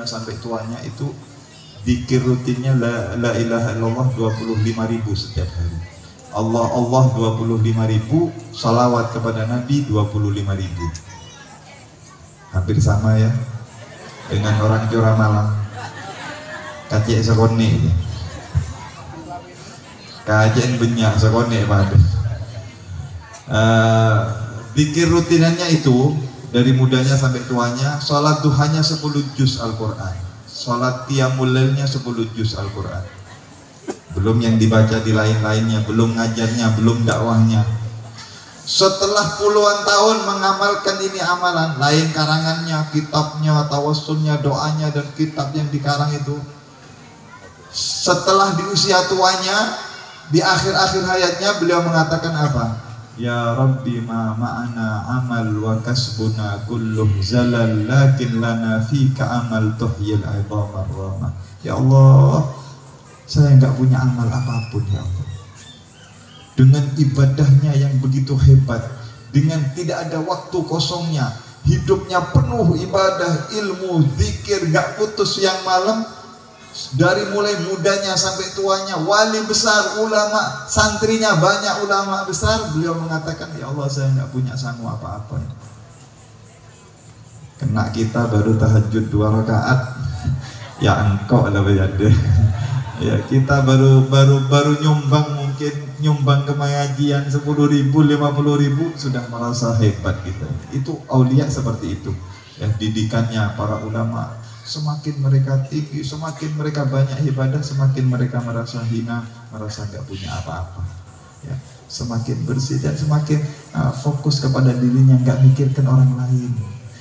Sampai tuanya itu zikir rutinnya la ilaha illallah 25.000 setiap hari. Allah 25.000, salawat kepada Nabi 25.000. Hampir sama ya dengan orang Jora Malang. Kacek sekone, kajian banyak sekone pada. Zikir rutinannya itu dari mudanya sampai tuanya. Sholat duhanya 10 juz Al-Quran, sholat qiyamul lailnya 10 juz Al-Quran, belum yang dibaca di lain-lainnya, belum ngajarnya, belum dakwahnya. Setelah puluhan tahun mengamalkan ini amalan, lain karangannya, kitabnya, tawassulnya, doanya, dan kitab yang dikarang itu. Setelah di usia tuanya, di akhir-akhir hayatnya, beliau mengatakan apa? Ya Rabbi ma ma'ana amal wa kasbuna kulluh zalal lakin lana fika amal tuhyil aidhamar rama. Ya Allah, saya enggak punya amal apapun ya Allah. Dengan ibadahnya yang begitu hebat, dengan tidak ada waktu kosongnya, hidupnya penuh ibadah, ilmu, zikir, enggak putus siang malam. Dari mulai mudanya sampai tuanya, wali besar, ulama, santrinya banyak ulama besar. Beliau mengatakan, ya Allah saya nggak punya sanggup apa-apa. Kena kita baru tahajud 2 rakaat, ya engkau lah berada. Ya kita baru nyumbang, mungkin nyumbang ke pengajian 10.000, 50.000 sudah merasa hebat kita. Itu aulia seperti itu. Ya, didikannya para ulama. Semakin mereka tinggi, semakin mereka banyak ibadah, semakin mereka merasa hina, merasa nggak punya apa-apa. Ya, semakin bersih dan semakin fokus kepada dirinya, nggak mikirkan orang lain,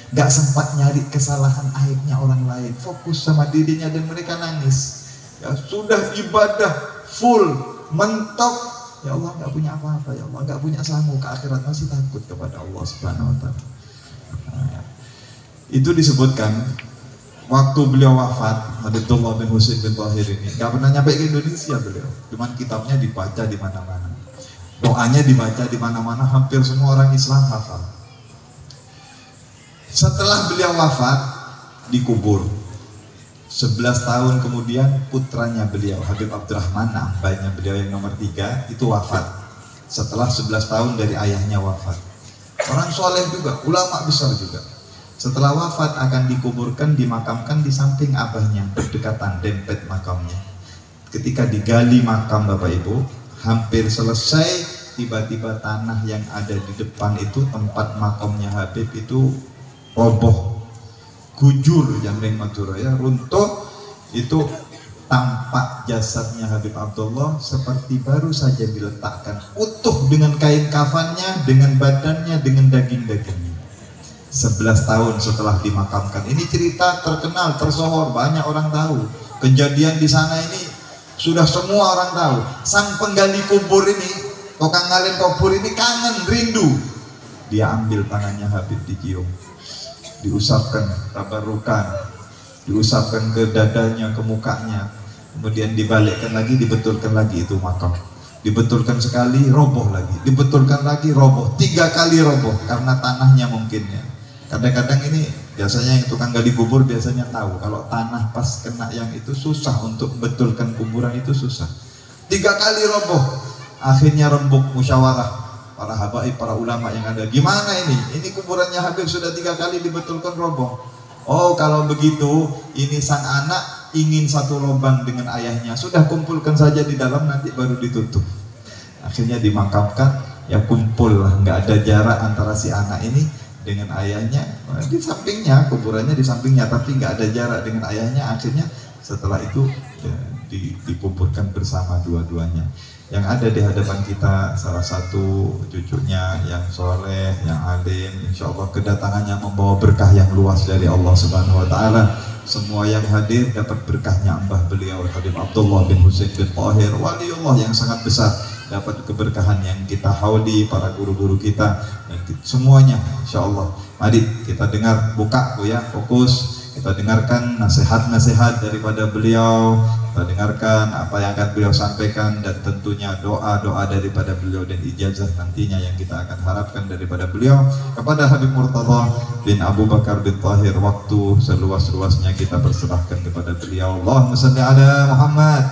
nggak sempat nyari kesalahan aibnya orang lain, fokus sama dirinya dan mereka nangis. Ya, sudah ibadah full, mentok. Ya Allah nggak punya apa-apa, ya Allah nggak punya sanggup ke akhirat, masih takut kepada Allah Subhanahu Wa Taala. Itu disebutkan. Waktu beliau wafat, Habibullah bin Husain bin Thahir ini nggak pernah nyampe ke Indonesia beliau, cuman kitabnya dibaca di mana-mana, doanya dibaca di mana-mana, hampir semua orang Islam hafal. Setelah beliau wafat, dikubur. 11 tahun kemudian putranya beliau, Habib Abdurrahman, abahnya beliau yang nomor 3 itu wafat. Setelah 11 tahun dari ayahnya wafat, orang soleh juga, ulama besar juga. Setelah wafat akan dikuburkan, dimakamkan di samping abahnya, berdekatan, dempet makamnya. Ketika digali makam Bapak Ibu, hampir selesai, tiba-tiba tanah yang ada di depan itu, tempat makamnya Habib itu roboh, gujur, Jamring Madura ya, runtuh. Itu tampak jasadnya Habib Abdullah seperti baru saja diletakkan, utuh dengan kain kafannya, dengan badannya, dengan daging-dagingnya. 11 tahun setelah dimakamkan. Ini cerita terkenal, tersohor, banyak orang tahu. Kejadian di sana ini sudah semua orang tahu. Sang penggali kubur ini, tukang ngalin kubur ini kangen, rindu. Dia ambil tangannya Habib, dicium, diusapkan, tabarukan, diusapkan ke dadanya, ke mukanya, kemudian dibalikkan lagi, dibetulkan lagi itu makam. Dibetulkan sekali, roboh lagi, dibetulkan lagi, roboh, 3 kali roboh karena tanahnya mungkin ya. Kadang-kadang ini biasanya yang tukang gali kubur biasanya tahu kalau tanah pas kena yang itu susah untuk betulkan kuburan, itu susah. 3 kali roboh, akhirnya rembuk musyawarah para habaib, para ulama yang ada. Gimana ini? Ini kuburannya Habib sudah 3 kali dibetulkan roboh. Oh kalau begitu, ini sang anak ingin satu lubang dengan ayahnya. Sudah kumpulkan saja di dalam, nanti baru ditutup. Akhirnya dimakamkan, ya kumpul lah, nggak ada jarak antara si anak ini dengan ayahnya, di sampingnya, kuburannya di sampingnya, tapi nggak ada jarak dengan ayahnya. Akhirnya setelah itu ya, dikuburkan bersama dua-duanya. Yang ada di hadapan kita salah satu cucunya yang soleh, yang alim, insya Allah kedatangannya membawa berkah yang luas dari Allah Subhanahu Wa Taala. Semua yang hadir dapat berkahnya mbah beliau Habib Abdullah bin Husain bin Thahir, waliullah yang sangat besar, dapat keberkahan yang kita hauli, para guru-guru kita dan semuanya insya Allah. Mari kita dengar, buka ya, fokus, kita dengarkan nasihat-nasihat daripada beliau kita dengarkan, apa yang akan beliau sampaikan, dan tentunya doa-doa daripada beliau dan ijazah nantinya yang kita akan harapkan daripada beliau. Kepada Habib Murtadha bin Abu Bakar bin Tahir, waktu seluas-luasnya kita persilahkan kepada beliau. Allahumma shalli ala Muhammad.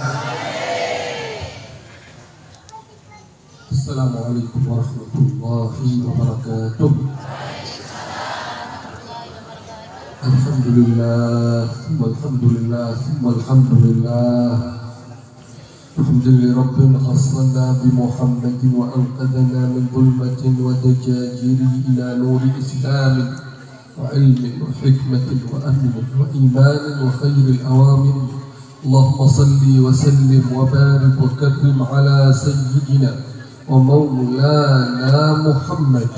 Assalamualaikum warahmatullahi wabarakatuh. Alhamdulillah, walhamdulillah, walhamdulillah. Alhamdulillah Rabbil khassana bi Muhammadin wa anqadana min dhulmatin wa dajajiri ila nuri islamin wa ilmin wa hikmatin wa amnin wa imanin wa khairil awamin. Allahumma salli wa sallim wa barik wa karrim ala sayyidina wa maulana Muhammad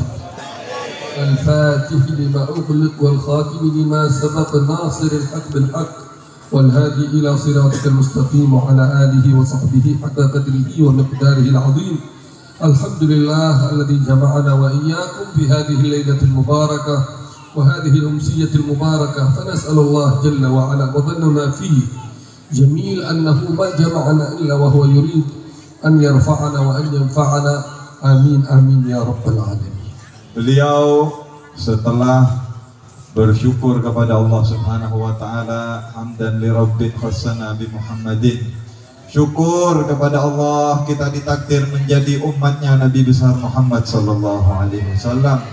الفاتح لما أغلق والخاتم لما سبق ناصر الحق بالحق والهادي إلى صراطك المستقيم وعلى آله وصحبه حق قدره ومقداره العظيم. الحمد لله الذي جمعنا وإياكم في هذه الليلة المباركة وهذه الأمسية المباركة، فنسأل الله جل وعلا وظننا فيه جميل أنه ما جمعنا إلا وهو يريد أن يرفعنا وأن ينفعنا. آمين آمين يا رب العالمين. Beliau setelah bersyukur kepada Allah Subhanahu wa taala, hamdan li rabbin khassana bi Muhammadin. Syukur kepada Allah kita ditakdir menjadi umatnya Nabi besar Muhammad sallallahu alaihi wasallam,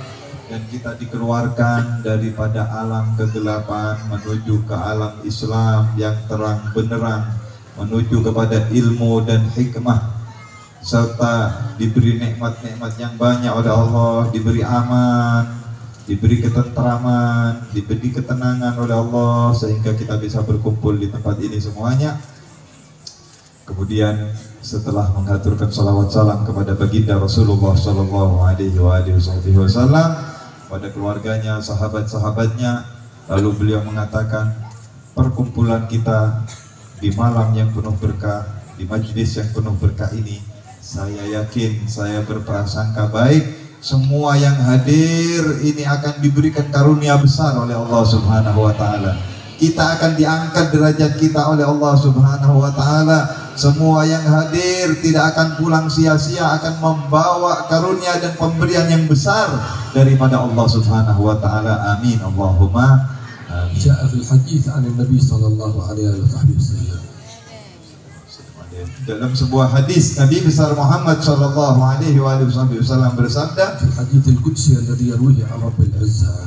dan kita dikeluarkan daripada alam kegelapan menuju ke alam Islam yang terang benderang, menuju kepada ilmu dan hikmah, serta diberi nikmat-nikmat yang banyak oleh Allah, diberi aman, diberi ketentraman, diberi ketenangan oleh Allah sehingga kita bisa berkumpul di tempat ini semuanya. Kemudian setelah mengaturkan salawat salam kepada baginda Rasulullah sallallahu alaihi wasallam, pada keluarganya, sahabat-sahabatnya, lalu beliau mengatakan, perkumpulan kita di malam yang penuh berkah, di majlis yang penuh berkah ini, saya yakin, saya berprasangka baik, semua yang hadir ini akan diberikan karunia besar oleh Allah Subhanahu wa taala. Kita akan diangkat derajat kita oleh Allah Subhanahu wa taala. Semua yang hadir tidak akan pulang sia-sia, akan membawa karunia dan pemberian yang besar daripada Allah Subhanahu wa taala. Amin Allahumma amin. Ja'a fil hadits 'an Nabi sallallahu alaihi wasallam. Dalam sebuah hadis Nabi besar Muhammad sallallahu alaihi wasallam bersabda,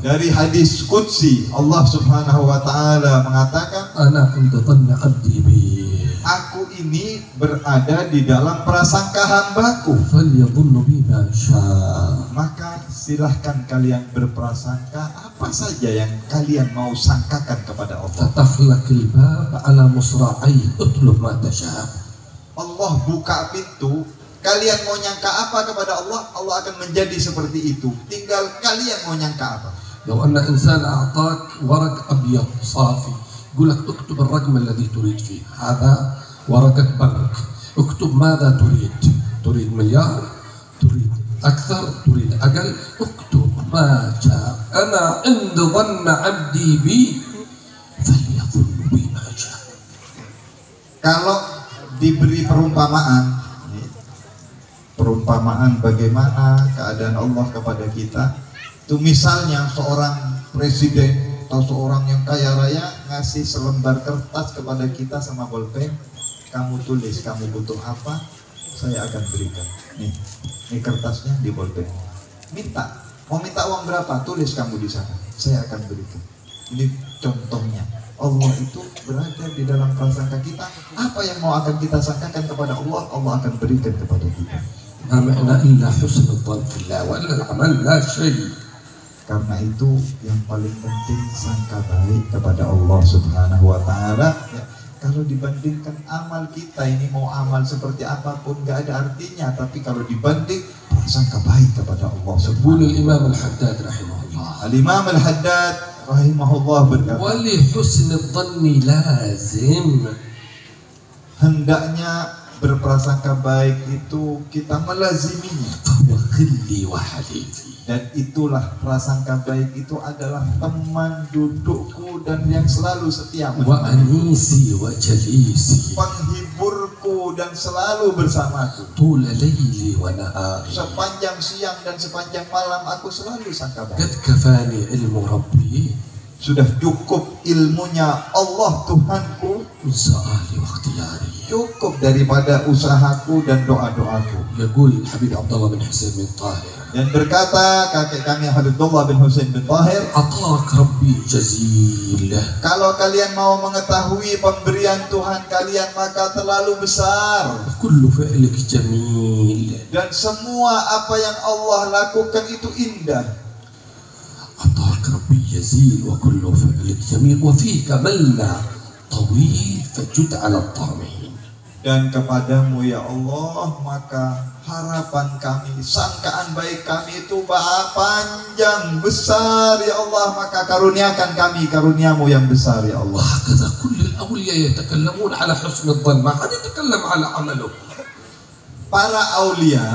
dari hadis qudsi Allah Subhanahu wa taala mengatakan, ana inda dhanni 'abdi bi, aku ini berada di dalam prasangka hambaku, falyadhunnu bi ma syaa, maka silahkan kalian berprasangka apa saja yang kalian mau sangkakan kepada Allah. Fatahlikal bab ala musra'i, utlub ma tasha. Allah buka pintu, kalian mau nyangka apa kepada Allah, Allah akan menjadi seperti itu. Tinggal kalian mau nyangka apa. لو أن إنسان أعطاك ورق أبيض صافي يقول لك اكتب الرقم الذي تريد فيه، هذا ورقة بنك، اكتب ماذا تريد، تريد مليار، تريد أكثر، تريد أقل، اكتب ما جاء. أنا عند ظن عبدي بي فليظن بي ما جاء. Kalau diberi perumpamaan bagaimana keadaan Allah kepada kita, itu misalnya seorang presiden atau seorang yang kaya raya ngasih selembar kertas kepada kita sama bolpen, kamu tulis kamu butuh apa, saya akan berikan. Nih kertasnya di bolpen, mau minta uang berapa, tulis kamu di sana, saya akan berikan. Ini contohnya. Allah itu berada di dalam prasangka kita. Apa yang mau akan kita sangkakan kepada Allah, Allah akan berikan kepada kita. Karena itu yang paling penting sangka baik kepada Allah Subhanahu wa taala. Ya, kalau dibandingkan amal kita ini, mau amal seperti apapun gak ada artinya, tapi kalau dibanding sangka baik kepada Allah Subhanahu wa taala. Imam Al-Haddad rahimahullah. Al-Imam Al-Haddad rahimahullah berkata, wali husnul dhanni lazim, hendaknya berprasangka baik itu kita melaziminya. wa khilli wa halifi, Dan itulah prasangka baik itu adalah teman dudukku dan yang selalu setia wa anisi wa jalisi, penghiburku dan selalu bersamaku. tula layli wa nahari, Sepanjang siang dan sepanjang malam aku selalu sangka baik. qad kafani ilmu rabbi Sudah cukup ilmunya Allah Tuhanku, min sa'ali wa ikhtiyari. cukup daripada usahaku dan doa-doaku. يقول الحبيب عبد الله بن حسين بن طاهر Dan berkata kakek kami Habibullah bin Husain bin Tahir, عطاك ربي جزيل kalau kalian mau mengetahui pemberian Tuhan kalian maka terlalu besar, كل فعلك جميل. dan semua apa yang Allah lakukan itu indah. عطاك ربي جزيل وكل فعلك جميل وفيك ملنا طويل فجد على الطامعين. Dan kepadamu ya Allah maka harapan kami, sangkaan baik kami itu panjang, besar ya Allah, maka karuniakan kami karuniamu yang besar ya Allah. وهكذا كل الأولياء يتكلمون على حسن الظن، ما حد يتكلم على عمله. Para aulia,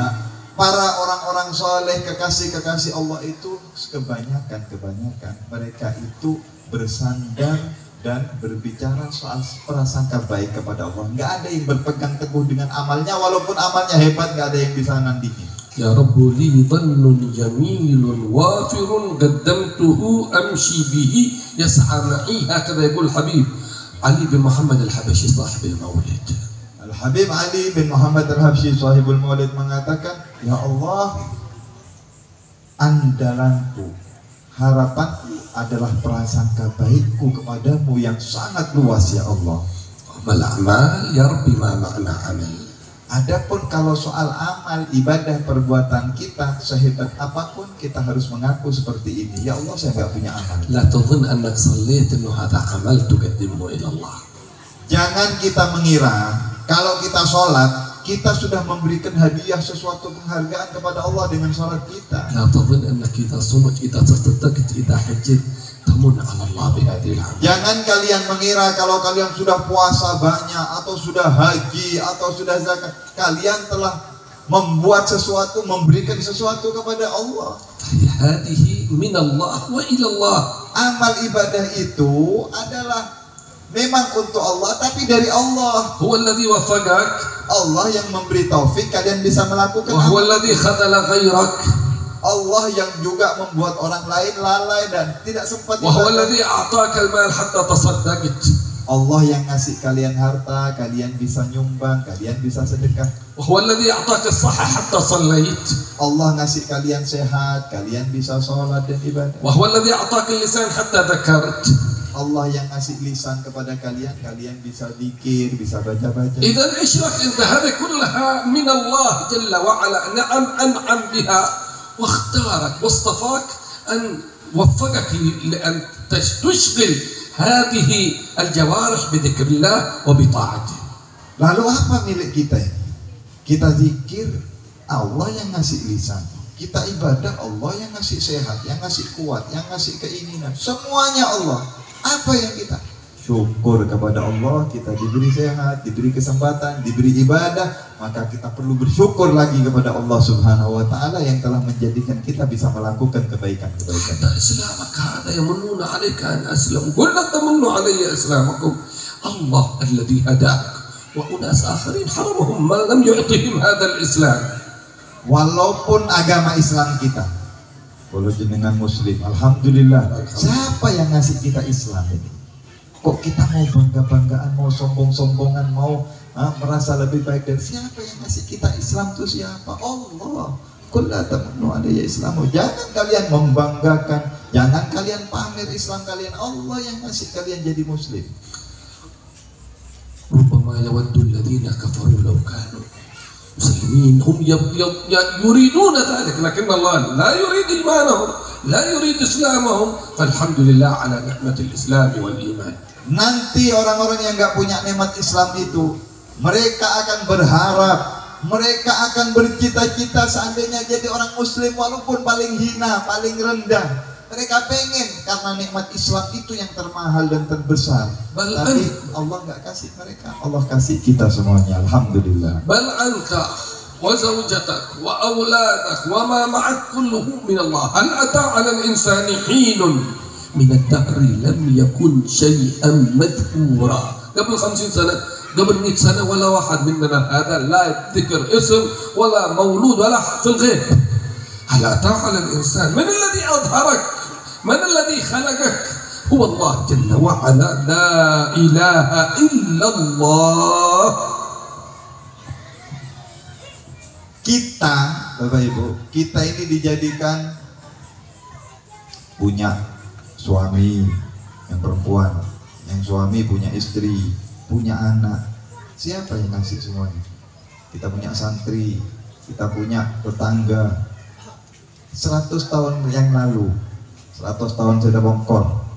para orang-orang soleh, kekasih-kekasih Allah itu kebanyakan mereka itu bersandar dan berbicara soal prasangka baik kepada Allah. Nggak ada yang berpegang teguh dengan amalnya, walaupun amalnya hebat, nggak ada yang bisa nandingin. يا رب لي ظن جميل وافر قدمته أمشي به يسعى معي، هكذا يقول الحبيب علي بن محمد الحبشي صاحب المولد. Al-Habib Ali bin Muhammad Al-Habsyi Sahibul Maulid mengatakan, ya Allah, andalanku, harapanku adalah prasangka baikku kepadamu yang sangat luas ya Allah. أما الأعمال يا ربي ما معنى عمل. Adapun kalau soal amal, ibadah, perbuatan kita sehebat apapun kita harus mengaku seperti ini. Ya Allah, saya nggak punya amal. لا تظن أنك صليت إنه هذا عمل تقدمه إلى الله. Jangan kita mengira kalau kita sholat kita sudah memberikan hadiah sesuatu penghargaan kepada Allah dengan sholat kita. لا تظن أنك إذا صمت إذا تصدقت إذا حجت تمن على الله بهذه العمل. Jangan kalian mengira kalau kalian sudah puasa banyak atau sudah haji atau sudah zakat, kalian telah membuat sesuatu, memberikan sesuatu kepada Allah. هذه من الله وإلى الله. Amal ibadah itu adalah memang untuk Allah, tapi dari Allah. هو الذي وفقك Allah yang memberi taufik kalian bisa melakukan وهو amal. الذي خذل غيرك Allah yang juga membuat orang lain lalai dan tidak sempat وهو ibadah. الذي أعطاك المال حتى تصدقت Allah yang ngasih kalian harta, kalian bisa nyumbang, kalian bisa sedekah. وهو الذي أعطاك الصحة حتى صليت Allah ngasih kalian sehat, kalian bisa sholat dan ibadah. وهو الذي أعطاك اللسان حتى ذكرت. Allah yang ngasih lisan kepada kalian, kalian bisa zikir, bisa baca-baca. إذا إيش لك أنت؟ هذه كلها من الله جل وعلا، نعم أنعم بها واختارك واصطفاك أن وفقك لأن تشغل هذه الجوارح بذكر الله وبطاعته. Lalu apa milik kita ini? Kita zikir, Allah yang ngasih lisan. Kita ibadah, Allah yang ngasih sehat, yang ngasih kuat, yang ngasih keinginan. Semuanya Allah. Apa yang kita? Syukur kepada Allah, kita diberi sehat, diberi kesempatan, diberi ibadah, maka kita perlu bersyukur lagi kepada Allah Subhanahu wa taala yang telah menjadikan kita bisa melakukan kebaikan-kebaikan. إسلامك هذا يمنون عليك أن أسلم، قل لا تمنوا علي إسلامكم، الله الذي هداك وأناس آخرين حرمهم ما لم يعطهم هذا الإسلام. Walaupun agama Islam kita, kalau jenengan muslim, alhamdulillah. Siapa yang ngasih kita Islam ini? Kok kita mau bangga-banggaan, mau sombong-sombongan, mau merasa lebih baik dari siapa yang ngasih kita Islam itu siapa? Allah. Qul la tamannu alayya islamu. Jangan kalian membanggakan, jangan kalian pamer Islam kalian. Allah yang ngasih kalian jadi muslim. ربما يود الذين كفروا لو كانوا مسلمين هم يريدون ذلك، لكن الله لا يريد إيمانهم لا يريد إسلامهم، فالحمد لله على نعمة الإسلام والإيمان. Nanti orang-orang yang nggak punya nikmat Islam itu, mereka akan berharap, mereka akan bercita-cita seandainya jadi orang muslim walaupun paling hina, paling rendah. Mereka pengen karena nikmat Islam itu yang termahal dan terbesar. Tapi Allah nggak kasih mereka, Allah kasih kita semuanya. Alhamdulillah. بل أنت وزوجتك وأولادك وما معك كله من الله. هل أتى على الإنسان حين من الدهر لم يكن شيئا مذكورا. قبل 50 سنة قبل 100 سنة ولا واحد مننا هذا لا يذكر اسم ولا مولود ولا في الغيب. هل أتى على الإنسان من الذي أظهرك من الذي خلقك هو الله جل وعلا لا إله إلا الله. Kita, Bapak Ibu, kita ini dijadikan punya suami yang perempuan, yang suami punya istri, punya anak. Siapa yang ngasih semuanya? Kita punya santri, kita punya tetangga. 100 tahun yang lalu, 100 tahun sudah bongkor.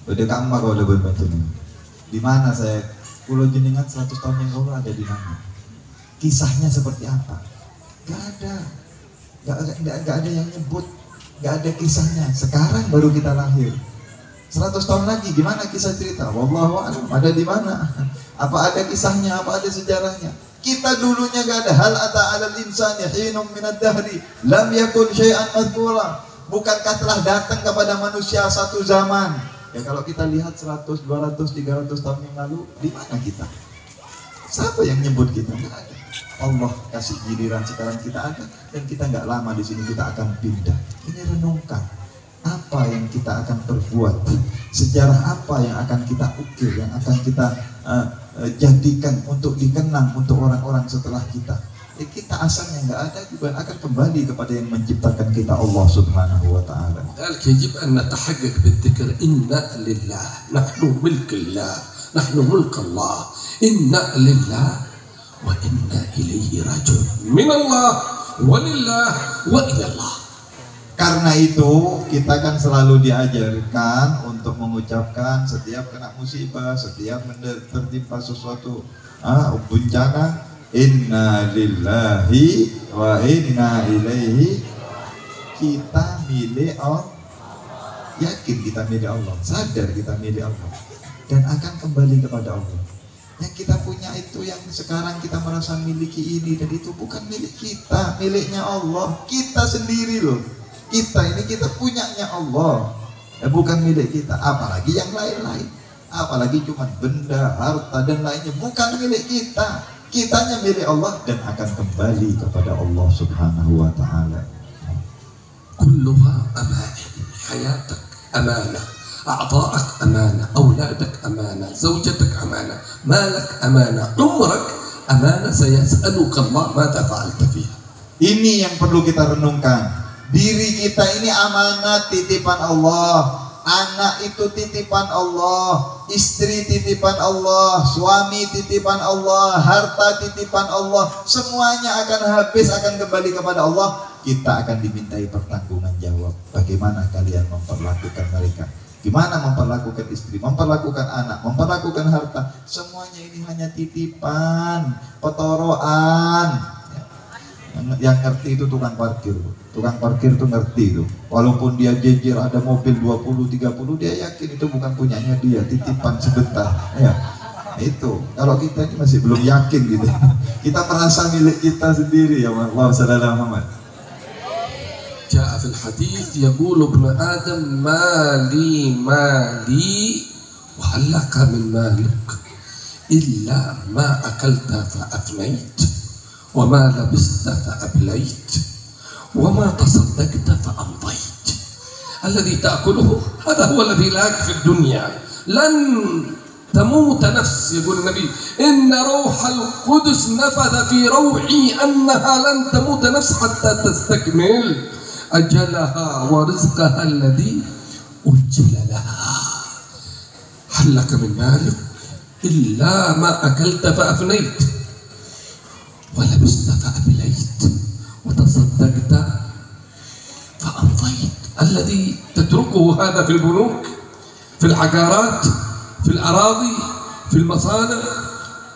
Udah kamar kalau udah berbantu nih. Di mana saya? Pulau jenengan 100 tahun yang lalu ada di mana? Kisahnya seperti apa? Gak ada yang nyebut, gak ada kisahnya. Sekarang baru kita lahir. 100 tahun lagi gimana kisah cerita? Wallahu a'lam. Ada di mana? Apa ada kisahnya? Apa ada sejarahnya? Kita dulunya gak ada. Hal ata 'alal insani hinum minad dahri lam yakun syai'an madhkura. Bukankah telah datang kepada manusia satu zaman? Ya kalau kita lihat 100, 200, 300 tahun yang lalu, di mana kita? Siapa yang nyebut kita? Gak ada. Allah kasih giliran sekarang kita ada, dan kita nggak lama di sini kita akan pindah. Ini renungkan apa yang kita akan perbuat, sejarah apa yang akan kita ukir, yang akan kita jadikan untuk dikenang untuk orang-orang setelah kita. Kita asalnya nggak ada juga akan kembali kepada yang menciptakan kita, Allah Subhanahu wa Ta'ala. يجب أن نتحقق بالذكر إنا لله نحن ملك الله نحن ملك الله إنا لله وإنا إليه راجعون من الله ولله وإلى الله. Karena itu kita kan selalu diajarkan untuk mengucapkan setiap kena musibah, setiap tertimpa sesuatu bencana, inna lillahi wa inna ilaihi. Kita milik Allah, yakin kita milik Allah, sadar kita milik Allah, dan akan kembali kepada Allah. Yang kita punya itu yang sekarang kita merasa miliki ini dan itu bukan milik kita, miliknya Allah. Kita sendiri loh. Kita ini kita punyanya Allah, bukan milik kita. Apalagi yang lain-lain, apalagi cuma benda, harta dan lainnya, bukan milik kita. Kitanya milik Allah dan akan kembali kepada Allah Subhanahu wa Ta'ala. Kulluha amanah, hayatak amanah, أعضاءك أمانة، أولادك أمانة، زوجتك أمانة، مالك أمانة، عمرك أمانة، سيسألك الله ماذا فعلت فيها. Ini yang perlu kita renungkan. Diri kita ini amanat titipan Allah. Anak itu titipan Allah, istri titipan Allah, suami titipan Allah, harta titipan Allah. Semuanya akan habis, akan kembali kepada Allah. Kita akan dimintai pertanggungan jawab. Bagaimana kalian memperlakukan mereka? Gimana memperlakukan istri, memperlakukan anak, memperlakukan harta. Semuanya ini hanya titipan, petoroan. Yang ngerti itu tukang parkir. Tukang parkir itu ngerti itu. Walaupun dia jejer ada mobil 20-30, dia yakin itu bukan punyanya dia, titipan sebentar. Ya, itu. Kalau kita ini masih belum yakin gitu. Kita merasa milik kita sendiri ya Allah. Sallallahu Muhammad. جاء في الحديث يقول ابن آدم مالي مالي وهل لك من مالك إلا ما أكلت فأفنيت وما لبست فأبليت وما تصدقت فأمضيت. الذي تأكله هذا هو الذي لك في الدنيا. لن تموت نفس، يقول النبي إن روح القدس نفث في روعي أنها لن تموت نفس حتى تستكمل أجلها ورزقها الذي أجل لها. هل لك من مالك إلا ما أكلت فأفنيت ولبست فأبليت وتصدقت فأمضيت. الذي تتركه هذا في البنوك، في العقارات، في الأراضي، في المصانع،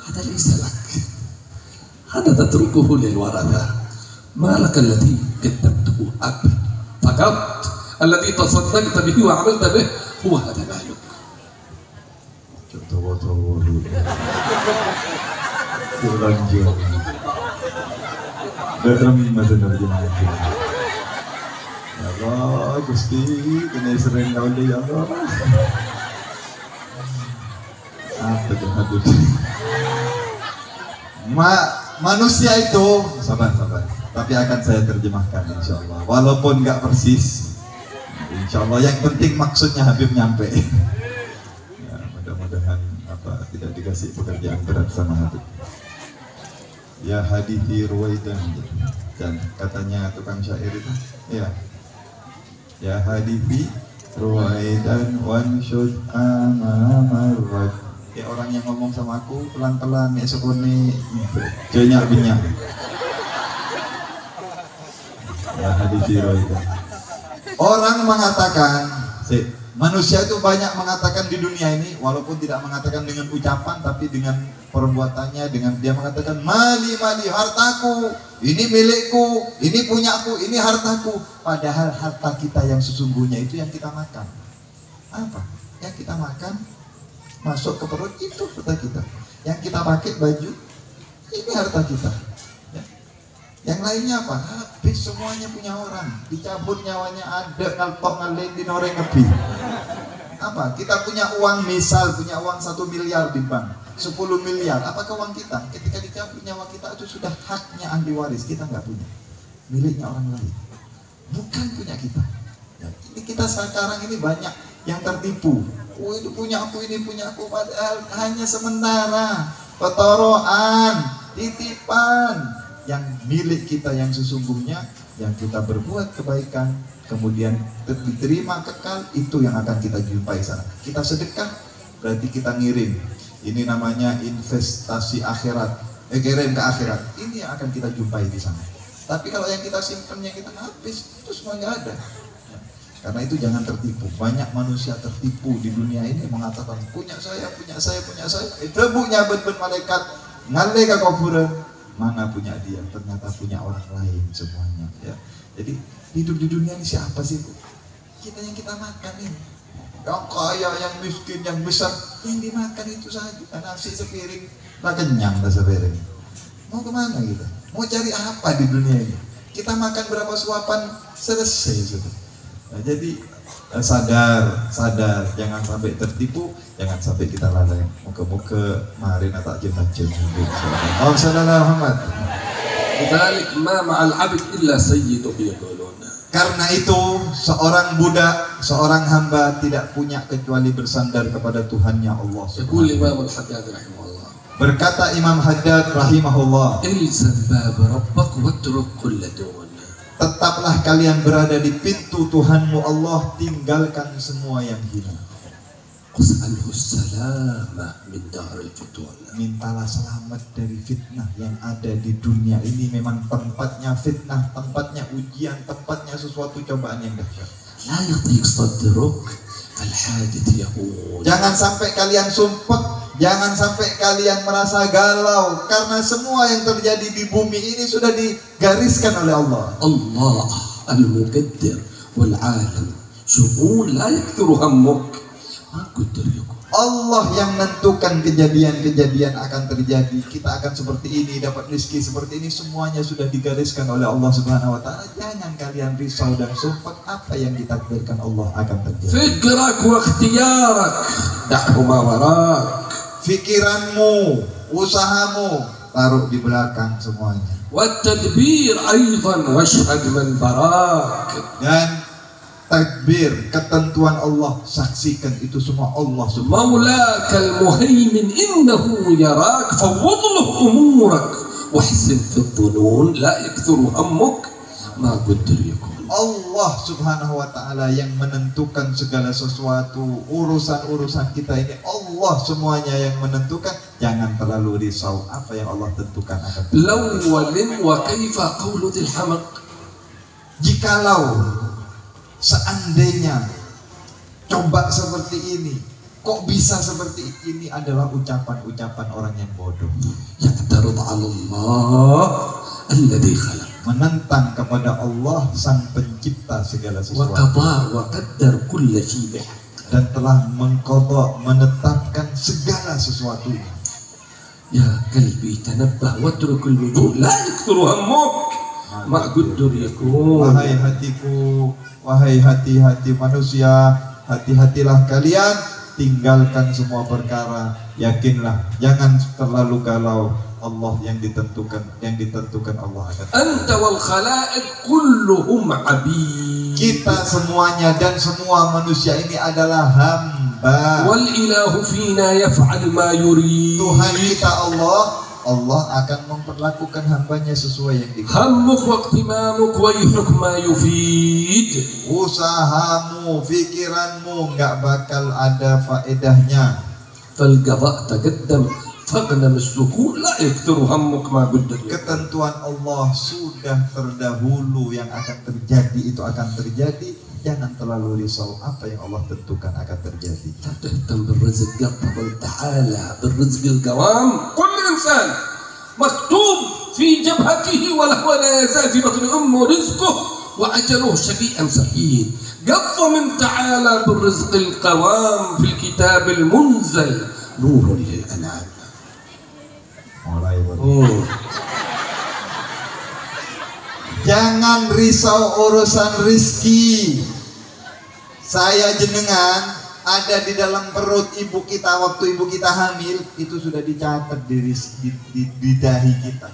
هذا ليس لك، هذا تتركه للورثة. مالك الذي قدمته أبدا فقط، الذي تصدقت به وعملت به هو هذا مالك. Berem masa nerjemah. Ya Allah, Gusti, kena sering kau dia ya Allah. Apa yang hadir? Manusia itu sabar. Tapi akan saya terjemahkan insya Allah. Walaupun nggak persis, insya Allah yang penting maksudnya Habib nyampe. Ya, mudah-mudahan tidak dikasih pekerjaan berat sama Habib. Ya hadithi ruwaidan, dan katanya tukang syair itu, ya hadithi ruwaidan wanshud amamarrad. Ya orang yang ngomong sama aku pelan-pelan, esok ini jenyak-binyak. Ya hadithi ruwaidan. Orang mengatakan, manusia itu banyak mengatakan di dunia ini, walaupun tidak mengatakan dengan ucapan, tapi dengan perbuatannya, dengan dia mengatakan mali hartaku, ini milikku, ini punyaku, ini hartaku. Padahal harta kita yang sesungguhnya itu yang kita makan. Apa? Yang kita makan masuk ke perut itu harta kita. Yang kita pakai baju, ini harta kita. Yang lainnya apa? Habis semuanya punya orang, dicabut nyawanya ada, ngalpok ngalain di noreng lebih. Apa? Kita punya uang, misal punya uang 1 miliar di bank, 10 miliar, apakah uang kita? Ketika dicabut nyawa kita itu sudah haknya ahli waris, kita nggak punya, miliknya orang lain, bukan punya kita. Ya, ini kita sekarang ini banyak yang tertipu. Oh itu punya aku, ini punya aku, padahal hanya sementara, petoroan, titipan. Yang milik kita yang sesungguhnya, yang kita berbuat kebaikan kemudian diterima kekal, itu yang akan kita jumpai sana. Kita sedekah berarti kita ngirim, ini namanya investasi akhirat, kirim ke akhirat, ini yang akan kita jumpai di sana. Tapi kalau yang kita simpan, yang kita habis, itu semua nggak ada. Karena itu jangan tertipu. Banyak manusia tertipu di dunia ini mengatakan punya saya. Itu nyabet ben malaikat ngale ke kuburan. Mana punya dia, ternyata punya orang lain semuanya, ya. Jadi hidup di dunia ini siapa sih, Bu? Kita yang kita makan ini, yang kaya, yang miskin, yang besar, yang dimakan itu saja. Nasi sepiring, tak kenyang dah sepiring. Mau kemana kita? Mau cari apa di dunia ini? Kita makan berapa suapan, selesai sudah. Nah, jadi sadar, jangan sampai tertipu, jangan sampai kita lalai. Muka-muka marin tak jen-jen. Oh, sallallahu Muhammad. Lidzalik ma ma'al 'abd illa sayyidu yaqulun. Karena itu seorang budak, seorang hamba tidak punya kecuali bersandar kepada Tuhannya Allah. Yaqul Imam Al-Haddad rahimahullah. Berkata Imam Haddad rahimahullah, ilzam bab rabbak watruk kull dun. Tetaplah kalian berada di pintu Tuhanmu Allah, tinggalkan semua yang hina. Us'alhu salamah min daril futun. Mintalah selamat dari fitnah yang ada di dunia ini. Memang tempatnya fitnah, tempatnya ujian, tempatnya sesuatu cobaan yang dahsyat. La yadhiq sadruk al-hadith yahud. Jangan sampai kalian sumpek, jangan sampai kalian merasa galau, karena semua yang terjadi di bumi ini sudah digariskan oleh Allah. Allah al-muqaddir wal alam syu'un la yakthuru hammuk. Allah yang menentukan kejadian-kejadian akan terjadi. Kita akan seperti ini, dapat rezeki seperti ini, semuanya sudah digariskan oleh Allah Subhanahu wa taala. Jangan kalian risau dan sumpah, apa yang ditakdirkan Allah akan terjadi. Fikrak wa ikhtiyarak da'huma warak. Fikiranmu, usahamu taruh di belakang semuanya. Wa tadbir aidan washhad man barak. Dan takbir, ketentuan Allah, saksikan itu semua Allah subhanahu wa ta'ala. Maulakal muhaimin innahu yarak fawwadluh umurak wahsin fi dhunun la yakthuru hammuk ma qaddar yakun. Allah subhanahu wa ta'ala yang menentukan segala sesuatu, urusan-urusan kita ini Allah semuanya yang menentukan. Jangan terlalu risau, apa yang Allah tentukan akan terjadi. Lawalin wa kaifa qawlu dhil hamaq. Jikalau seandainya coba seperti ini, kok bisa seperti ini, adalah ucapan-ucapan orang yang bodoh. Yaqtarud 'ala Allah alladhi khalaq. Menentang kepada Allah sang pencipta segala sesuatu. Wa qada wa qaddar kull syai'. Dan telah mengqada, menetapkan segala sesuatunya. Ya qalbi tanabbah watrukul wujuh la yakthuru hammuk. ma'bud durikum. Wahai hatiku, wahai hati-hati manusia, hati-hatilah kalian, tinggalkan semua perkara, yakinlah, jangan terlalu galau. Allah yang ditentukan Allah akan. Anta wal khalaiq kulluhum abid. Kita semuanya dan semua manusia ini adalah hamba. Wal ilahu fina yaf'al ma yurid. Tuhan kita Allah akan memperlakukan hambanya sesuai yang diinginkan. Hammuk wa ihtimamuk wa yuhuk ma yufid. Usahamu, pikiranmu nggak bakal ada faedahnya. Fal qada' taqaddam faqnam as-sukun la yakthuru hammuk ma buddak. Ketentuan Allah sudah terdahulu, yang akan terjadi itu akan terjadi. Jangan terlalu risau, apa yang Allah tentukan akan terjadi. تهتم بالرزق قبل تعالى بالرزق القوام. كل إنسان مكتوب في جبهته وله لا يزال في بطن أمه رزقه وأجله شبيئا سعيد. قبل من تعالى بالرزق القوام في الكتاب المنزل نور للأنام. Jangan risau urusan rizki. Saya jenengan ada di dalam perut ibu kita waktu ibu kita hamil, itu sudah dicatat di dahi kita.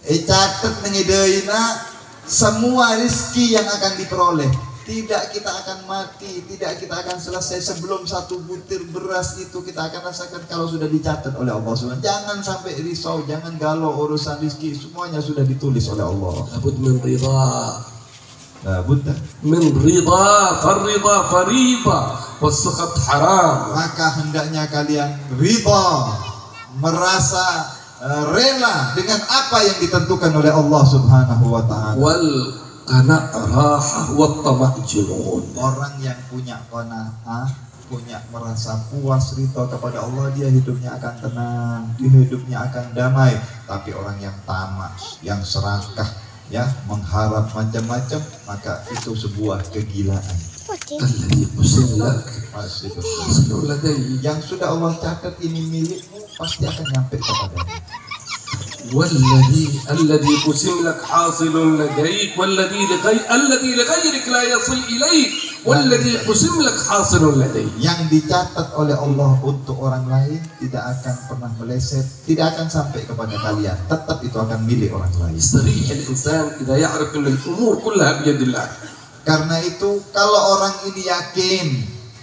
Catat mengideina semua rizki yang akan diperoleh. Tidak kita akan mati, tidak kita akan selesai sebelum satu butir beras itu kita akan rasakan kalau sudah dicatat oleh Allah SWT. Jangan sampai risau, jangan galau urusan rizki, semuanya sudah ditulis oleh Allah. لابد من رضا. Labud من رضا فالرضا فريضة والسخط حرام. Maka hendaknya kalian ridha, merasa rela dengan apa yang ditentukan oleh Allah Subhanahu wa taala. والقناع راحة والطمع جنون. Orang yang punya qanaah, punya merasa puas ridha kepada Allah, dia hidupnya akan tenang, dia hidupnya akan damai. Tapi orang yang tamak, yang serakah, ya mengharap macam-macam, maka itu sebuah kegilaan. الذي قسم لك Pasti حاصل لدي yang sudah Allah catat ini milikmu pasti akan nyampe kepadamu. الذي قسم لك حاصل لديك الذي لغيرك لا يصل إليك والذي قسم لك حاصل لديك. Yang dicatat oleh Allah untuk orang lain tidak akan pernah meleset, tidak akan sampai kepada kalian, tetap itu akan milik orang lain. يستريح الإنسان إذا يعرف أن الأمور كلها بيد الله. Karena itu kalau orang ini yakin,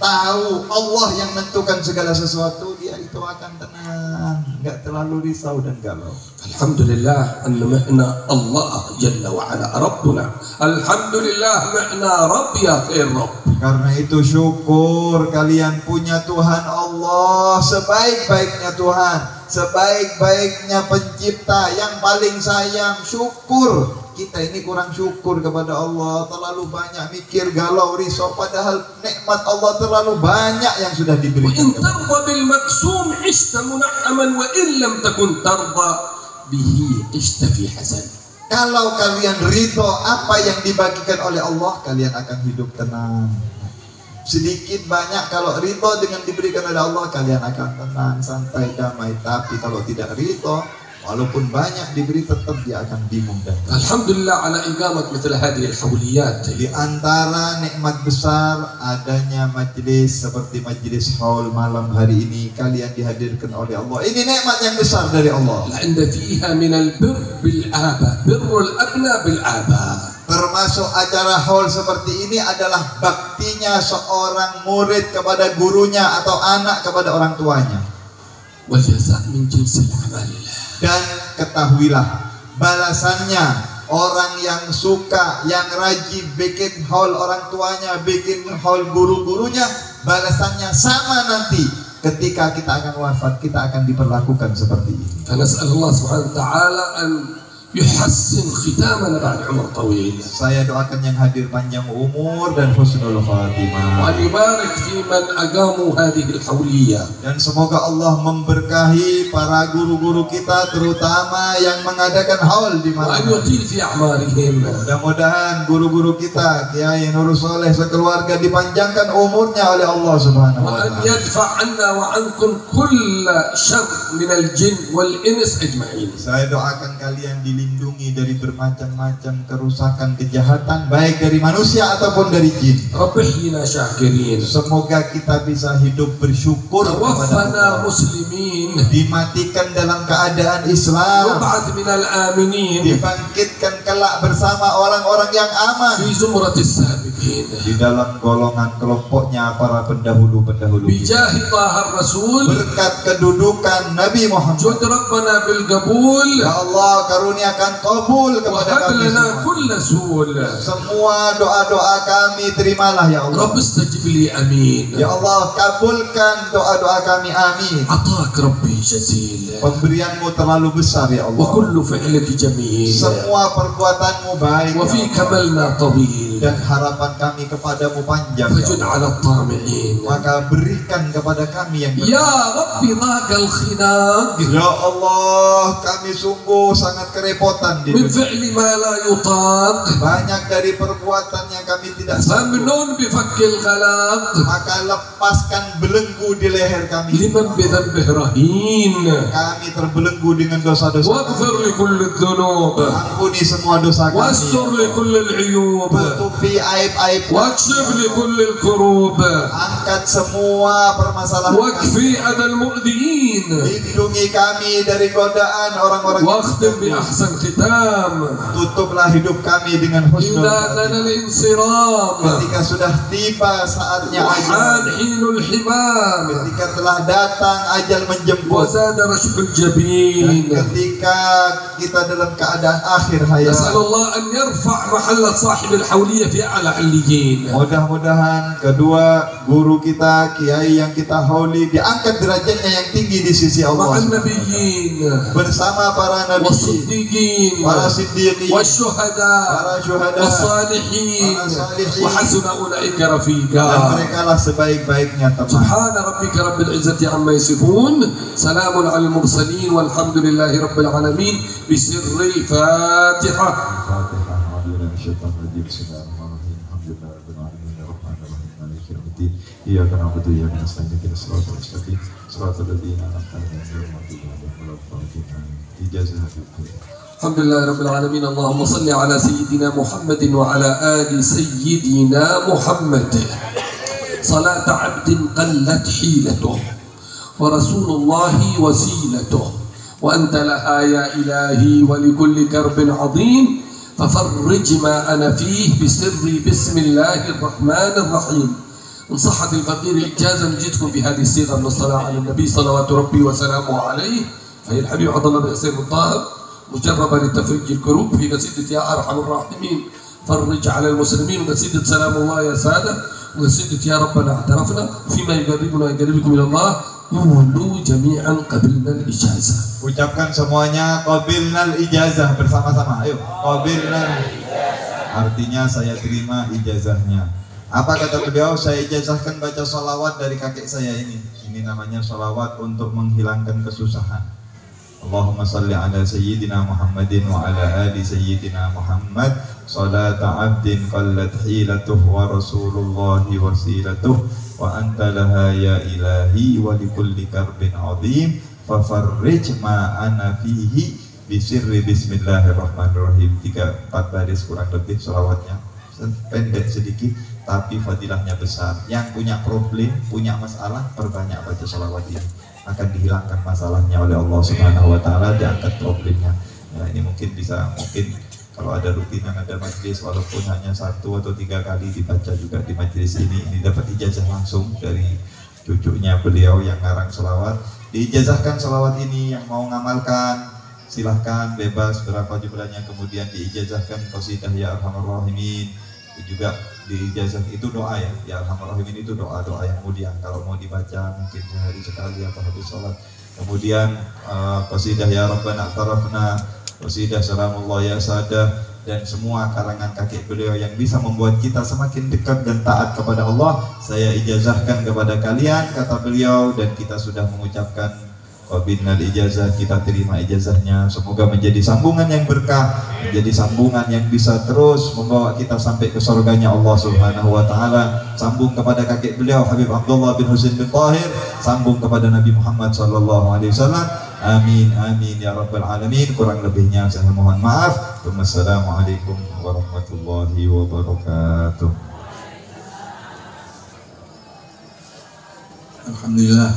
tahu Allah yang menentukan segala sesuatu, dia itu akan tenang, nggak terlalu risau dan galau. الحمد لله أن معنا الله جل وعلا ربنا. الحمد لله معنا رب يا خير رب. Karena itu syukur kalian punya Tuhan Allah, sebaik-baiknya Tuhan, sebaik-baiknya pencipta yang paling sayang. Syukur. Kita ini kurang syukur kepada Allah, terlalu banyak mikir, galau, risau, padahal nikmat Allah terlalu banyak yang sudah diberikan. وإن ترضى بالمقسوم عشت منعما وإن لم تكن ترضى به عشت في حزن. Kalau kalian ridho apa yang dibagikan oleh Allah, kalian akan hidup tenang. Sedikit banyak kalau ridho dengan diberikan oleh Allah, kalian akan tenang, santai, damai. Tapi kalau tidak ridho, walaupun banyak diberi, tetap dia akan bingung dan Alhamdulillah ala iqamat مثل هذه الحوليات. di antara nikmat besar adanya majelis seperti majelis haul malam hari ini, kalian dihadirkan oleh Allah. Ini nikmat yang besar dari Allah. لأن فيها من البر بالآباء بر الأبناء بالآباء. Termasuk acara haul seperti ini adalah baktinya seorang murid kepada gurunya atau anak kepada orang tuanya. والجزاء من جنس العمل. Dan ketahuilah balasannya, orang yang suka, yang rajin bikin haul orang tuanya, bikin haul guru-gurunya, balasannya sama nanti ketika kita akan wafat, kita akan diperlakukan seperti ini. فنسأل الله سبحانه وتعالى أن يحسن ختامنا بعد عمر طويل. Saya doakan yang hadir panjang umur dan husnul khatimah. وأن يبارك في من أقاموا هذه الحولية. Dan semoga Allah memberkahi para guru-guru kita, terutama yang mengadakan haul di وأن mana. يطيل في أعمارهم. Mudah-mudahan guru-guru kita, Kiai Nur Soleh sekeluarga, dipanjangkan umurnya oleh Allah Subhanahu wa وأن taala. يدفع عنا وعنكم كل شر من الجن والإنس أجمعين. Saya doakan kalian dilindungi melindungi dari bermacam-macam kerusakan, kejahatan, baik dari manusia ataupun dari jin. رب احينا شاكرين Semoga kita bisa hidup bersyukur kepada توفنا Allah, مسلمين dimatikan dalam keadaan Islam, وابعث من الآمنين dibangkitkan kelak bersama orang-orang yang aman في زمرة السابقين di dalam golongan kelompoknya para pendahulu-pendahulu kita. بجاه طه الرسول Berkat kedudukan Nabi Muhammad, جد ربنا بالقبول ya Allah karuniakan kabul kepada وهب kami لنا semua. كل سهول Semua doa-doa kami terimalah ya Allah. رب استجب لي أمين Ya Allah kabulkan doa-doa kami, amin. عطاك ربي جزيل Pemberianmu terlalu besar ya Allah. وكل فعلك جميل Semua perbuatanmu baik ya وفيك Allah. ملنا طويل Dan harapan kami kepadamu panjang ya فجد Allah. على الطامعين Maka berikan kepada kami yang يا ربي ضاق الخناق Ya Allah, kami sungguh sangat kerepotan di من dunia. فعل ما لا يطاق Banyak dari perbuatan yang kami tidak sanggup. ممنون بفك الغلاق Maka lepaskan belenggu di leher kami. لمن بذنبه رهين Kami terbelenggu dengan dosa-dosa واغفر kami. لكل الذنوب Ampuni semua dosa kami. واستر لكل العيوب Tutupi aib-aib kami. واكشف لكل الكروب Angkat semua permasalahan kami. واكفي أذى المؤذين Lindungi kami dari godaan orang-orang yang واختم mengganggu. بأحسن ختام Tutuplah hidup kami dengan husnul إذا khatimah. لنا الانصرام Ketika sudah tiba saatnya وحان ajal, حين الحمام ketika telah datang ajal menjemput, وزاد رشح dan الجبين ketika kita dalam keadaan akhir hayat, نسأل الله أن يرفع محل صاحب الحولية في أعلى عليين mudah-mudahan kedua guru kita, kiai yang kita hauli, diangkat derajatnya yang tinggi di sisi مع Allah النبيين bersama para nabi, والصديقين para siddiqin, والشهداء para syuhada, والصالحين والصالحين. وحسن أولئك dan رفيقا mereka lah sebaik-baiknya teman. سبحان ربك رب العزة عما يصفون سلام على المرسلين والحمد لله رب العالمين بسر الفاتحة Al-Fatihah. A'udzubillahi minasyaitonir rajim. Bismillahirrahmanirrahim. Alhamdulillahi rabbil alamin. Arrahmanir rahim. Maliki yaumiddin. Iyyaka na'budu wa iyyaka nasta'in. Ihdinas siratal mustaqim. Siratal ladzina an'amta 'alaihim ghairil maghdubi 'alaihim waladdallin. Ijazah Habib. الحمد لله رب العالمين اللهم صل على سيدنا محمد وعلى آل سيدنا محمد صلاة عبد قلت حيلته ورسول الله وسيلته وأنت لها يا إلهي ولكل كرب عظيم ففرج ما أنا فيه بسري بسم الله الرحمن الرحيم إن صحت الفقير إجازة نجدكم في هذه الصيغة من الصلاة على النبي صلوات ربي وسلامه عليه فهي الحبيب عبد الله بن حسين الطاهر مجربة لتفريج الكروب في قصيدة يا أرحم الراحمين فرج على المسلمين وقصيدة سلام الله يا سادة وقصيدة يا ربنا اعترفنا فيما يقربنا يقربكم إلى الله قولوا جميعا قبلنا الإجازة. Ucapkan semuanya qabilnal ijazah bersama-sama. Ayo, qabilnal. Artinya saya terima ijazahnya. Apa kata beliau? Saya ijazahkan baca salawat dari kakek saya ini. Ini namanya salawat untuk menghilangkan kesusahan. Allahumma salli ala sayyidina Muhammadin wa ala ali sayyidina Muhammad salata abdin qallat hilatuh wa rasulullahi wasilatuh wa anta laha ya ilahi wa likulli karbin azim fafarrij ma ana fihi bisirri bismillahirrahmanirrahim. 3-4 baris kurang lebih salawatnya, pendek sedikit tapi fadilahnya besar. Yang punya problem, punya masalah, perbanyak baca salawat ini, akan dihilangkan masalahnya oleh Allah Subhanahu wa taala, diangkat problemnya. Ya, ini mungkin kalau ada rutinan, ada majelis, walaupun hanya 1 atau 3 kali dibaca juga di majelis ini dapat ijazah langsung dari cucunya beliau yang ngarang selawat. Diijazahkan selawat ini, yang mau ngamalkan silahkan bebas berapa jumlahnya, kemudian diijazahkan qasidah ya arhamar rahimin. Itu juga diijazah, itu doa ya, ya arhamar rahimin itu doa-doa yang mulia kalau mau dibaca mungkin sehari sekali atau habis sholat. Kemudian qasidah ya rabbana atarafna, qasidah salamullah ya sadah, dan semua karangan kakek beliau yang bisa membuat kita semakin dekat dan taat kepada Allah, saya ijazahkan kepada kalian, kata beliau. Dan kita sudah mengucapkan Wabinnal ijazah, kita terima ijazahnya. Semoga menjadi sambungan yang berkah, menjadi sambungan yang bisa terus membawa kita sampai ke surganya Allah Subhanahu wa taala. Sambung kepada kakek beliau Habib Abdullah bin Husain bin Tahir, sambung kepada Nabi Muhammad sallallahu alaihi wasallam. Amin amin ya rabbal alamin. Kurang lebihnya saya mohon maaf. Wassalamualaikum warahmatullahi wabarakatuh. Alhamdulillah.